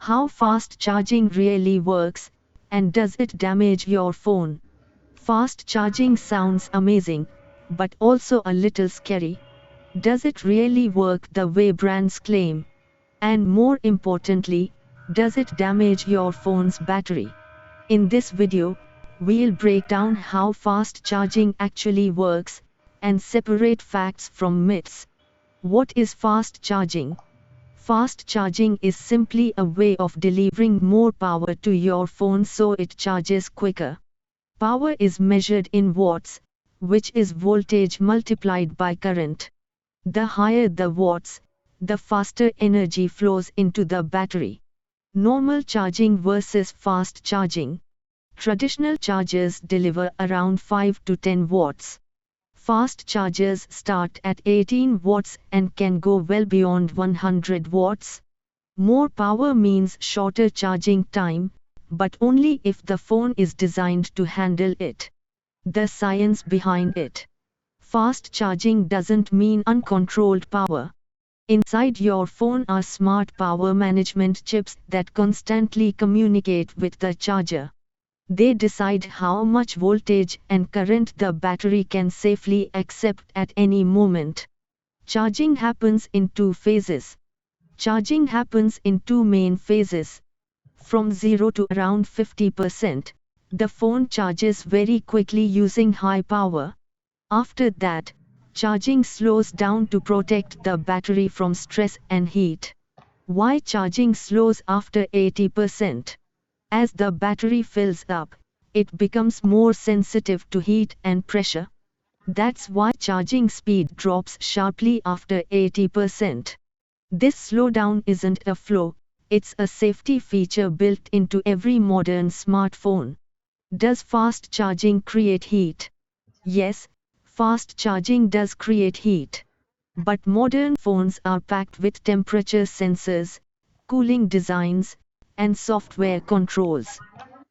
How fast charging really works, and does it damage your phone? Fast charging sounds amazing, but also a little scary. Does it really work the way brands claim? And more importantly, does it damage your phone's battery? In this video, we'll break down how fast charging actually works, and separate facts from myths. What is fast charging? Fast charging is simply a way of delivering more power to your phone so it charges quicker. Power is measured in watts, which is voltage multiplied by current. The higher the watts, the faster energy flows into the battery. Normal charging versus fast charging. Traditional chargers deliver around 5 to 10 watts. Fast chargers start at 18 watts and can go well beyond 100 watts. More power means shorter charging time, but only if the phone is designed to handle it. The science behind it. Fast charging doesn't mean uncontrolled power. Inside your phone are smart power management chips that constantly communicate with the charger. They decide how much voltage and current the battery can safely accept at any moment. Charging happens in two phases. Charging happens in two main phases. From 0 to around 50%, the phone charges very quickly using high power. After that, charging slows down to protect the battery from stress and heat. Why charging slows after 80%? As the battery fills up, it becomes more sensitive to heat and pressure. That's why charging speed drops sharply after 80%. This slowdown isn't a flaw, it's a safety feature built into every modern smartphone. Does fast charging create heat? Yes, fast charging does create heat. But modern phones are packed with temperature sensors, cooling designs, and software controls.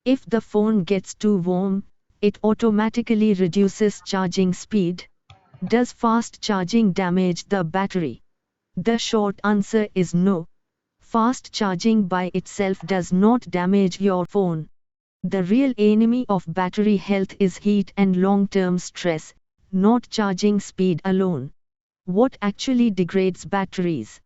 If the phone gets too warm, it automatically reduces charging speed. Does fast charging damage the battery? The short answer is no. Fast charging by itself does not damage your phone. The real enemy of battery health is heat and long-term stress, not charging speed alone. What actually degrades batteries?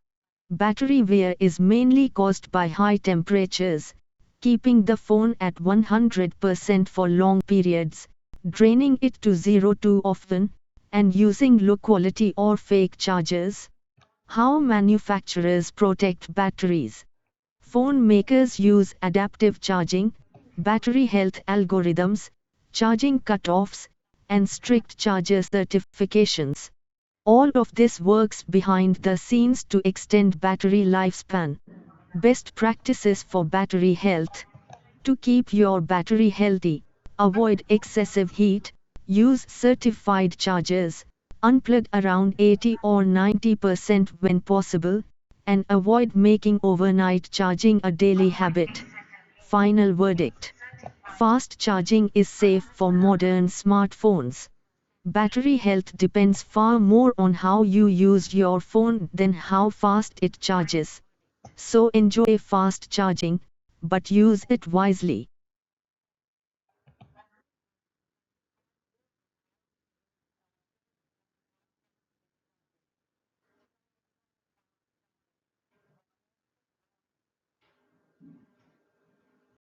Battery wear is mainly caused by high temperatures, keeping the phone at 100% for long periods, draining it to zero too often, and using low quality or fake chargers. How manufacturers protect batteries? Phone makers use adaptive charging, battery health algorithms, charging cutoffs, and strict charger certifications. All of this works behind the scenes to extend battery lifespan. Best practices for battery health. To keep your battery healthy, avoid excessive heat, use certified chargers, unplug around 80 or 90% when possible, and avoid making overnight charging a daily habit. Final verdict. Fast charging is safe for modern smartphones. Battery health depends far more on how you use your phone than how fast it charges. So enjoy fast charging, but use it wisely.